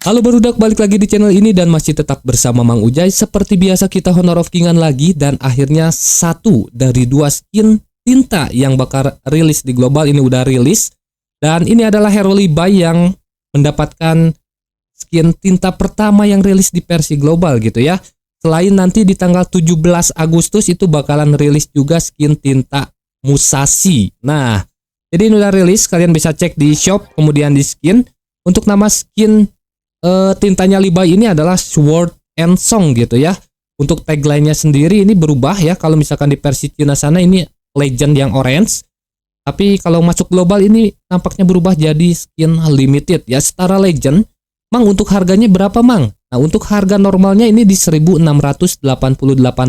Halo barudak, balik lagi di channel ini dan masih tetap bersama Mang Ujay. Seperti biasa kita Honor of King-an lagi dan akhirnya satu dari dua skin tinta yang bakal rilis di global ini udah rilis. Dan ini adalah Hero Levi yang mendapatkan skin tinta pertama yang rilis di versi global gitu ya. Selain nanti di tanggal 17 Agustus itu bakalan rilis juga skin tinta Musashi. Nah, jadi ini udah rilis, kalian bisa cek di shop kemudian di skin. Untuk nama skin tintanya Levi ini adalah Sword and Song gitu ya. Untuk tagline-nya sendiri ini berubah ya. Kalau misalkan di versi Cina sana ini Legend yang orange. Tapi kalau masuk global ini nampaknya berubah jadi skin limited ya, setara Legend. Mang, untuk harganya berapa Mang? Nah, untuk harga normalnya ini di 1688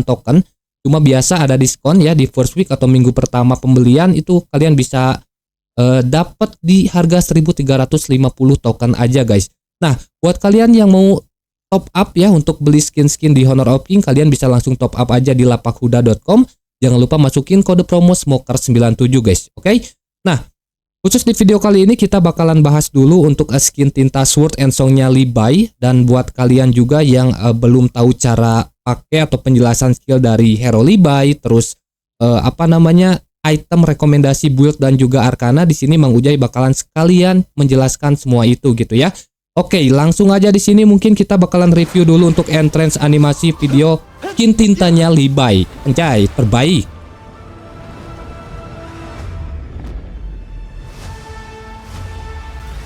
token. Cuma biasa ada diskon ya di first week atau minggu pertama pembelian itu kalian bisa dapat di harga 1350 token aja guys. Nah, buat kalian yang mau top up ya untuk beli skin-skin di Honor of King, kalian bisa langsung top up aja di lapakhuda.com. Jangan lupa masukin kode promo Smoker97 guys. Oke? Nah, khusus di video kali ini kita bakalan bahas dulu untuk skin tinta Sword and Song-nya Levi. Dan buat kalian juga yang belum tahu cara pakai atau penjelasan skill dari Hero Levi, terus item rekomendasi build dan juga arkana, di sini Mang Ujay bakalan sekalian menjelaskan semua itu gitu ya. Oke, langsung aja di sini mungkin kita bakalan review dulu untuk entrance animasi video skin tintanya Levi. Anjay, terbaik.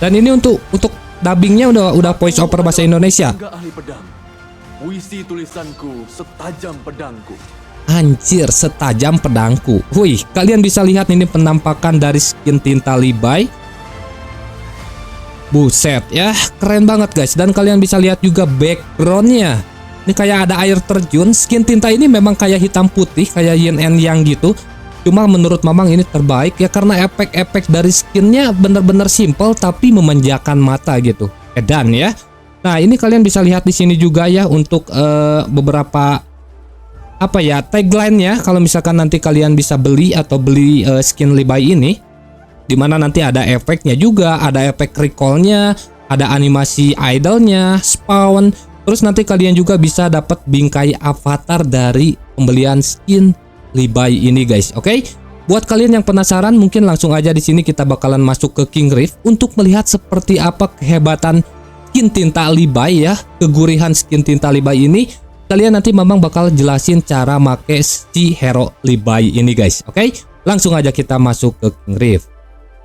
Dan ini untuk dubbingnya udah voice over bahasa Indonesia. Ahli pedang. Puisi tulisanku setajam pedangku. Anjir, setajam pedangku. Wih, kalian bisa lihat ini penampakan dari skin tinta Levi. Buset ya, keren banget guys. Dan kalian bisa lihat juga backgroundnya. Ini kayak ada air terjun. Skin tinta ini memang kayak hitam putih, kayak yin and yang gitu. Cuma menurut Mamang ini terbaik ya, karena efek-efek dari skinnya bener-bener simple tapi memanjakan mata gitu. Edan ya. Nah, ini kalian bisa lihat di sini juga ya untuk beberapa tagline-nya. Kalau misalkan nanti kalian bisa beli atau beli skin Levi ini, dimana nanti ada efeknya juga, ada efek recall-nya, ada animasi idolnya, spawn, terus nanti kalian juga bisa dapat bingkai avatar dari pembelian skin Levi ini guys. Oke? Buat kalian yang penasaran, mungkin langsung aja di sini kita bakalan masuk ke King Rift untuk melihat seperti apa kehebatan skin tinta Levi ya, kegurihan skin tinta Levi ini. Kalian nanti memang bakal jelasin cara make si Hero Levi ini guys. Oke? Langsung aja kita masuk ke King Rift.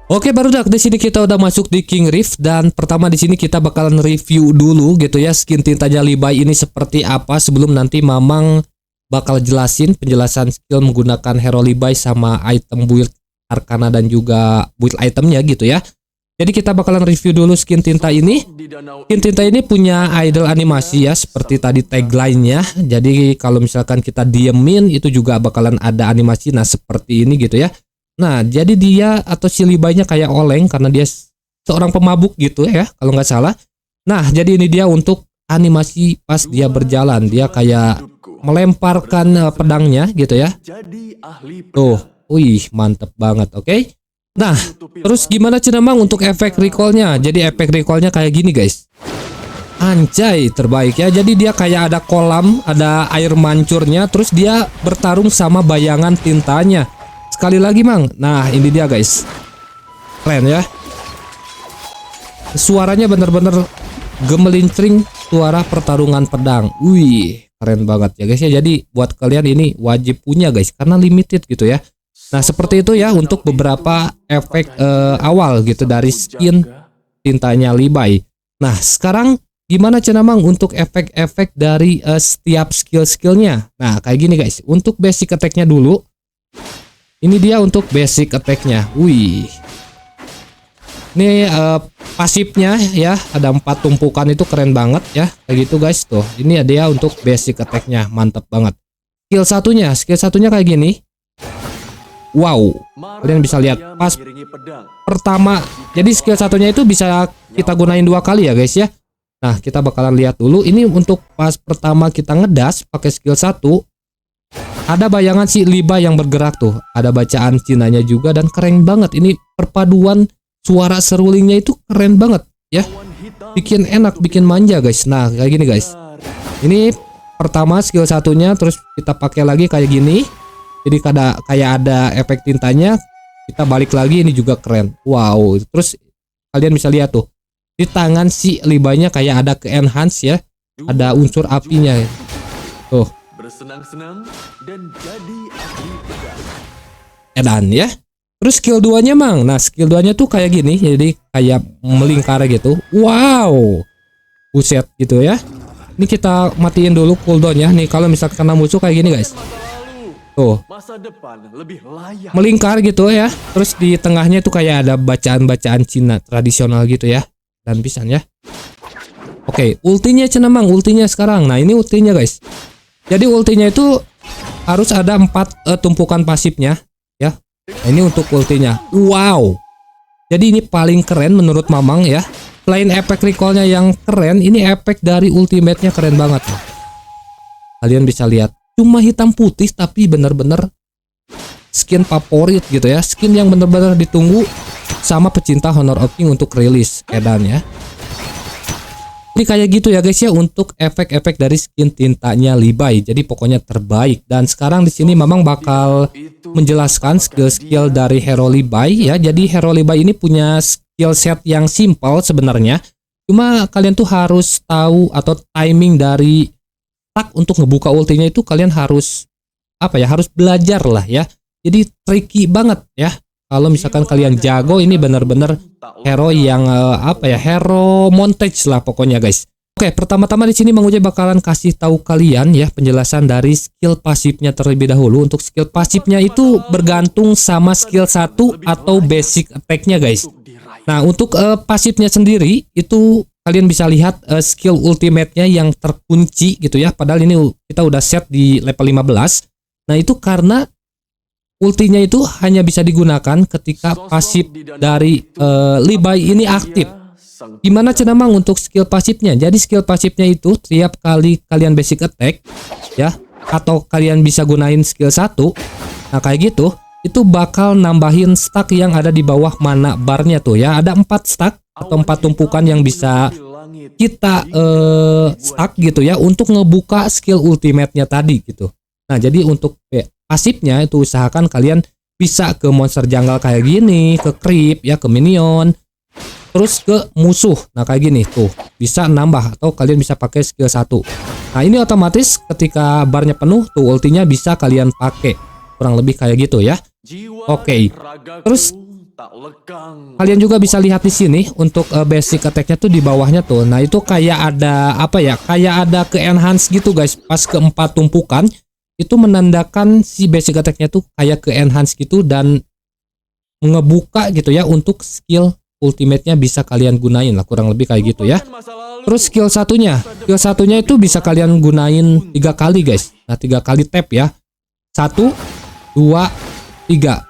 Oke barudak, di sini kita udah masuk di King Rift dan pertama di sini kita bakalan review dulu gitu ya skin tintanya Levi ini seperti apa sebelum nanti Mamang bakal jelasin penjelasan skill menggunakan Hero Levi sama item build arkana dan juga build itemnya gitu ya. Jadi kita bakalan review dulu skin tinta ini. Skin tinta ini punya idol animasi ya seperti tadi tagline-nya. Jadi kalau misalkan kita diemin itu juga bakalan ada animasi, nah seperti ini gitu ya. Nah, jadi dia atau si Levi-nya kayak oleng karena dia seorang pemabuk gitu ya, kalau nggak salah. Nah, jadi ini dia untuk animasi pas dia berjalan. Dia kayak melemparkan pedangnya gitu ya. Tuh, wih, mantep banget, oke? Nah, terus gimana Cenamang untuk efek recall-nya? Jadi efek recall-nya kayak gini guys. Anjay, terbaik ya. Jadi dia kayak ada kolam, ada air mancurnya, terus dia bertarung sama bayangan tintanya. Sekali lagi Mang. Nah ini dia guys. Keren ya. Suaranya bener-bener gemelincring, suara pertarungan pedang. Wih, keren banget ya guys ya. Jadi buat kalian ini wajib punya guys, karena limited gitu ya. Nah seperti itu ya untuk beberapa efek awal gitu dari skin tintanya Levi. Nah sekarang gimana Cenamang untuk efek-efek dari setiap skill-skillnya. Nah kayak gini guys. Untuk basic attack-nya dulu. Ini dia untuk basic attack-nya. Wih. Ini pasifnya ya, ada 4 tumpukan, itu keren banget ya. Kayak gitu guys tuh. Ini dia untuk basic attack-nya, mantap banget. Skill satunya kayak gini. Wow. Kalian bisa lihat pas pertama. Jadi skill satunya itu bisa kita gunain 2 kali ya guys ya. Nah, kita bakalan lihat dulu. Ini untuk pas pertama kita ngedas pakai skill 1. Ada bayangan si Levi yang bergerak tuh. Ada bacaan Cinanya juga dan keren banget. Ini perpaduan suara serulingnya itu keren banget ya. bikin enak, bikin manja guys. Nah kayak gini guys. Ini pertama skill satunya, terus kita pakai lagi kayak gini. Jadi kayak ada efek tintanya. Kita balik lagi, ini juga keren. Wow. Terus kalian bisa lihat tuh di tangan si Levi-nya kayak ada ke enhance ya. Ada unsur apinya. Tuh. Bersenang-senang dan jadi ahli pedang. Edan ya. Terus skill 2-nya mang. Nah skill 2-nya tuh kayak gini. Jadi kayak melingkar gitu. Wow. Buset gitu ya. Ini kita matiin dulu cooldown-nya. Nih kalau misalkan kena musuh kayak gini guys. Tuh. Masa depan lebih layak. Melingkar gitu ya. Terus di tengahnya tuh kayak ada bacaan-bacaan Cina tradisional gitu ya. Dan pisan ya. Oke, ultinya cenah mang, ultinya sekarang. Nah, ini ultinya guys. Jadi ultinya itu harus ada 4 tumpukan pasifnya ya. Nah, ini untuk ultinya. Wow. Jadi ini paling keren menurut Mamang ya. Selain efek recallnya yang keren, ini efek dari ultimate-nya keren banget. Kalian bisa lihat. Cuma hitam putih tapi bener-bener skin favorit gitu ya. Skin yang bener-bener ditunggu sama pecinta Honor of King untuk rilis edan ya. Jadi kayak gitu ya guys ya untuk efek-efek dari skin tintanya Levi. Jadi pokoknya terbaik. Dan sekarang di sini Mamang bakal menjelaskan skill-skill dari hero Levi ya. Jadi hero Levi ini punya skill set yang simple sebenarnya. Cuma kalian tuh harus tahu atau timing dari untuk ngebuka ultinya itu kalian harus harus belajar lah ya. Jadi tricky banget ya. Kalau misalkan kalian jago, ini bener-bener hero yang hero montage lah pokoknya guys. Oke, pertama-tama di sini Mang Ujay bakalan kasih tahu kalian ya penjelasan dari skill pasifnya terlebih dahulu. Untuk skill pasifnya itu bergantung sama skill 1 atau basic attack-nya guys. Nah, untuk pasifnya sendiri itu kalian bisa lihat skill ultimate-nya yang terkunci gitu ya. Padahal ini kita udah set di level 15. Nah, itu karena ultinya itu hanya bisa digunakan ketika pasif dari Levi ini aktif. Gimana cenah Mang untuk skill pasifnya? Jadi skill pasifnya itu tiap kali kalian basic attack ya, atau kalian bisa gunain skill 1. Nah, kayak gitu, itu bakal nambahin stack yang ada di bawah mana barnya tuh ya. Ada 4 stack atau 4 tumpukan yang bisa kita stack gitu ya untuk ngebuka skill ultimate-nya tadi gitu. Nah, jadi untuk pasifnya itu usahakan kalian bisa ke monster jungle kayak gini, ke creep ya, ke minion, terus ke musuh. Nah, kayak gini tuh bisa nambah atau kalian bisa pakai skill 1. Nah, ini otomatis ketika barnya penuh tuh ultinya bisa kalian pakai. Kurang lebih kayak gitu ya. Oke. Terus kalian juga bisa lihat di sini untuk basic attack-nya tuh di bawahnya tuh. Nah, itu kayak ada kayak ada ke enhance gitu guys. Pas keempat tumpukan itu menandakan si basic attack-nya tuh kayak ke enhance gitu dan ngebuka gitu ya untuk skill ultimate-nya bisa kalian gunain lah, kurang lebih kayak gitu ya. Terus skill satunya itu bisa kalian gunain 3 kali guys. Nah, 3 kali tap ya. 1 2 3.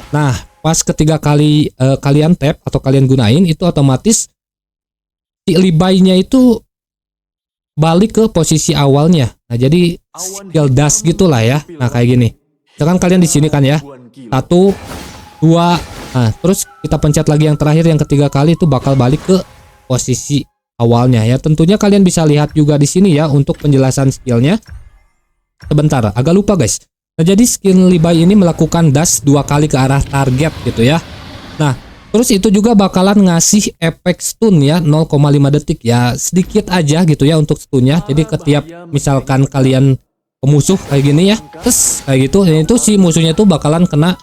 Nah, pas ketiga kali kalian tap atau kalian gunain itu otomatis si Levi-nya itu balik ke posisi awalnya. Nah, jadi skill dash gitulah ya. Nah, kayak gini. Misalkan kalian di sini kan ya. 1 2. Nah, terus kita pencet lagi yang terakhir, yang ketiga kali itu bakal balik ke posisi awalnya ya. Tentunya kalian bisa lihat juga di sini ya untuk penjelasan skillnya. Sebentar, agak lupa guys. Nah, jadi skill Levi ini melakukan dash 2 kali ke arah target gitu ya. Nah, terus itu juga bakalan ngasih efek stun ya 0,5 detik ya, sedikit aja gitu ya untuk stunnya. Jadi ketiap misalkan kalian pemusuh kayak gini ya, terus kayak gitu, dan itu si musuhnya tuh bakalan kena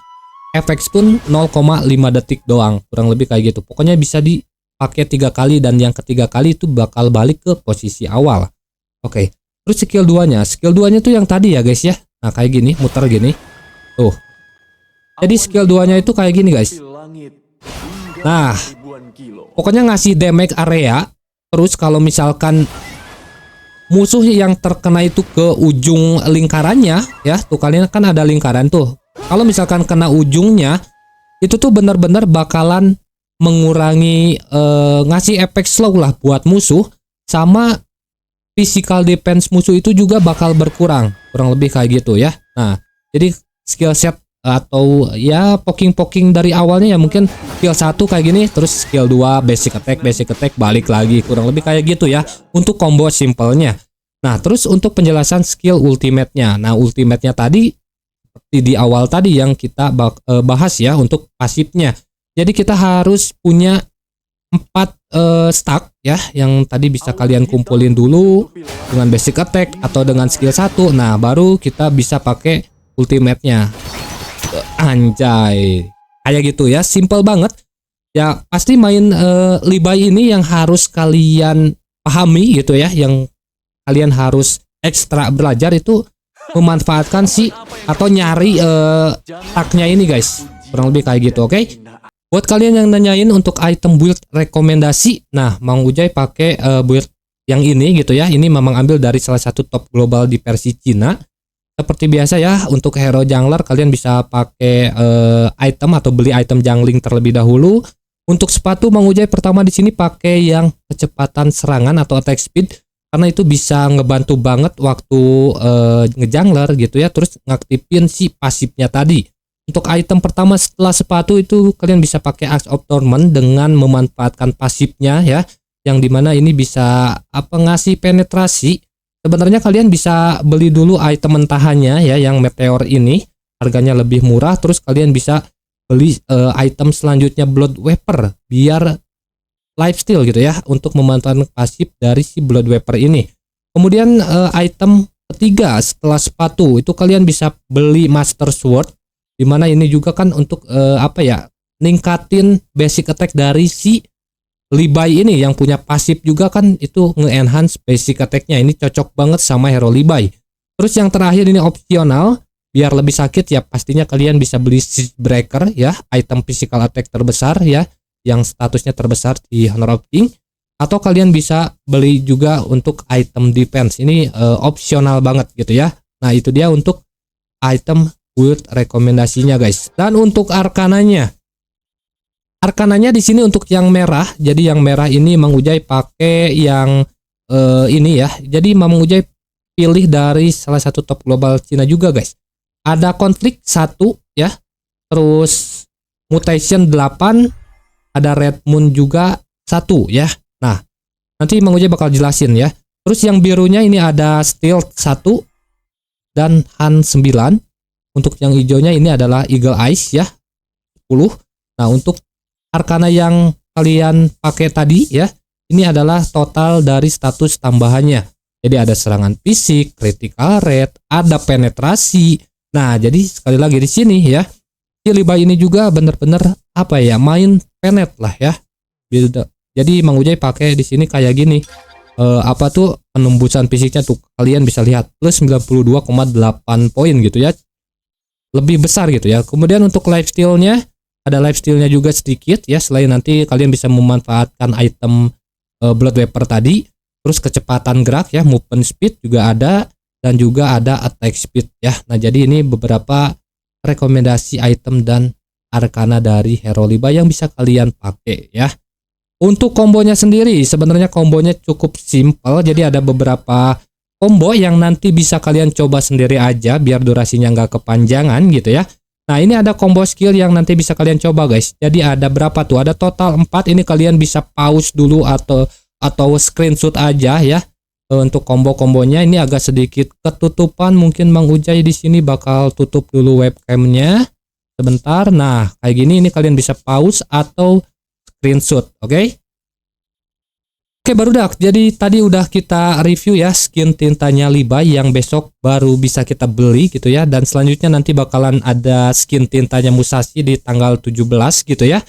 efek stun 0,5 detik doang, kurang lebih kayak gitu. Pokoknya bisa dipakai 3 kali dan yang ketiga kali itu bakal balik ke posisi awal. Oke. Terus skill 2-nya tuh yang tadi ya guys ya. Nah, kayak gini, muter gini. Tuh. Jadi skill 2-nya itu kayak gini guys. Nah, pokoknya ngasih damage area. Terus kalau misalkan musuh yang terkena itu ke ujung lingkarannya ya, tuh kalian kan ada lingkaran tuh. Kalau misalkan kena ujungnya, itu tuh bener-bener bakalan mengurangi ngasih efek slow lah buat musuh, sama physical defense musuh itu juga bakal berkurang, kurang lebih kayak gitu ya. Nah, jadi skill set atau ya poking-poking dari awalnya ya, mungkin skill 1 kayak gini, terus skill 2 basic attack, balik lagi, kurang lebih kayak gitu ya untuk combo simpelnya. Nah, terus untuk penjelasan skill ultimate-nya. Nah, ultimate-nya tadi seperti di awal tadi yang kita bahas ya untuk pasifnya. Jadi kita harus punya 4 stack ya, yang tadi bisa kalian kumpulin dulu dengan basic attack atau dengan skill 1. Nah, baru kita bisa pakai ultimate-nya. Anjay. Kayak gitu ya, simple banget. Ya, pasti main Levi ini yang harus kalian pahami gitu ya, yang kalian harus ekstra belajar itu memanfaatkan atau nyari stacknya ini guys. Kurang lebih kayak gitu, oke? Buat kalian yang nanyain untuk item build rekomendasi, nah Mang Ujay pakai build yang ini gitu ya. Ini memang ambil dari salah satu top global di versi Cina. Seperti biasa ya, untuk hero jungler kalian bisa pakai item atau beli item jungling terlebih dahulu. Untuk sepatu Mang Ujay pertama di sini pakai yang kecepatan serangan atau attack speed, karena itu bisa ngebantu banget waktu ngejungler gitu ya, terus ngaktifin si pasifnya tadi. Untuk item pertama setelah sepatu itu kalian bisa pakai Axe of Torment dengan memanfaatkan pasifnya ya, yang dimana ini bisa ngasih penetrasi. Sebenarnya kalian bisa beli dulu item mentahannya ya, yang meteor ini harganya lebih murah, terus kalian bisa beli item selanjutnya Blood Weaver biar lifesteal gitu ya, untuk memanfaatkan pasif dari si Blood Weaver ini. Kemudian item ketiga setelah sepatu itu kalian bisa beli Master Sword, dimana ini juga kan untuk ningkatin basic attack dari si Levi ini yang punya pasif juga kan, itu nge-enhance basic attack-nya. Ini cocok banget sama hero Levi. Terus yang terakhir ini opsional, biar lebih sakit ya pastinya kalian bisa beli Siege Breaker ya, item physical attack terbesar ya, yang statusnya terbesar di Honor of King. Atau kalian bisa beli juga untuk item defense. Ini opsional banget gitu ya. Nah, itu dia untuk item build rekomendasinya guys. Dan untuk arkananya di sini untuk yang merah. Jadi yang merah ini Mang Ujay pakai yang ini ya. Jadi Mang Ujay pilih dari salah satu top global Cina juga guys. Ada konflik 1 ya. Terus mutation 8, ada Red Moon juga 1 ya. Nah, nanti Mang Ujay bakal jelasin ya. Terus yang birunya ini ada Stealth 1 dan Han 9. Untuk yang hijaunya ini adalah Eagle Eyes ya, 10. Nah, untuk arkana yang kalian pakai tadi ya, ini adalah total dari status tambahannya. Jadi ada serangan fisik, critical rate, ada penetrasi. Nah, jadi sekali lagi di sini ya, si Levi ini juga bener-bener main penet lah ya. Jadi Mang Ujay pakai di sini kayak gini. Penembusan fisiknya tuh kalian bisa lihat plus 92,8 poin gitu ya. Lebih besar gitu ya. Kemudian untuk lifesteal-nya, ada lifesteal-nya juga sedikit ya, selain nanti kalian bisa memanfaatkan item Blood Weaver tadi. Terus kecepatan gerak ya, movement speed juga ada, dan juga ada attack speed ya. Nah, jadi ini beberapa rekomendasi item dan arkana dari hero Levi yang bisa kalian pakai ya. Untuk kombonya sendiri, sebenarnya kombonya cukup simple. Jadi ada beberapa combo yang nanti bisa kalian coba sendiri aja biar durasinya nggak kepanjangan gitu ya. Nah, ini ada combo skill yang nanti bisa kalian coba guys. Jadi ada berapa tuh? Ada total 4. Ini kalian bisa pause dulu atau screenshot aja ya. Untuk combo-kombonya ini agak sedikit ketutupan, mungkin Mang Ujay di sini bakal tutup dulu webcamnya sebentar. Nah, kayak gini ini kalian bisa pause atau screenshot, oke? Oke barudak, jadi tadi udah kita review ya skin tintanya Levi yang besok baru bisa kita beli gitu ya. Dan selanjutnya nanti bakalan ada skin tintanya Musashi di tanggal 17 gitu ya.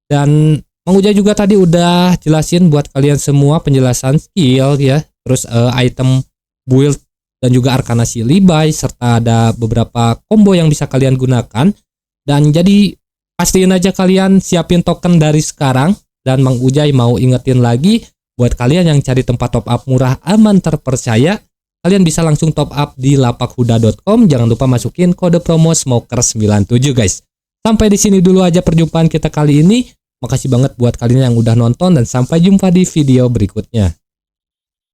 Dan Mang Ujay juga tadi udah jelasin buat kalian semua penjelasan skill ya. Terus item build dan juga arkana si Levi, serta ada beberapa combo yang bisa kalian gunakan. Dan jadi pastiin aja kalian siapin token dari sekarang. Dan Mang Ujay mau ingetin lagi, buat kalian yang cari tempat top up murah, aman, terpercaya, kalian bisa langsung top up di lapakhuda.com. Jangan lupa masukin kode promo Smoker97 guys. Sampai di sini dulu aja perjumpaan kita kali ini. Makasih banget buat kalian yang udah nonton dan sampai jumpa di video berikutnya.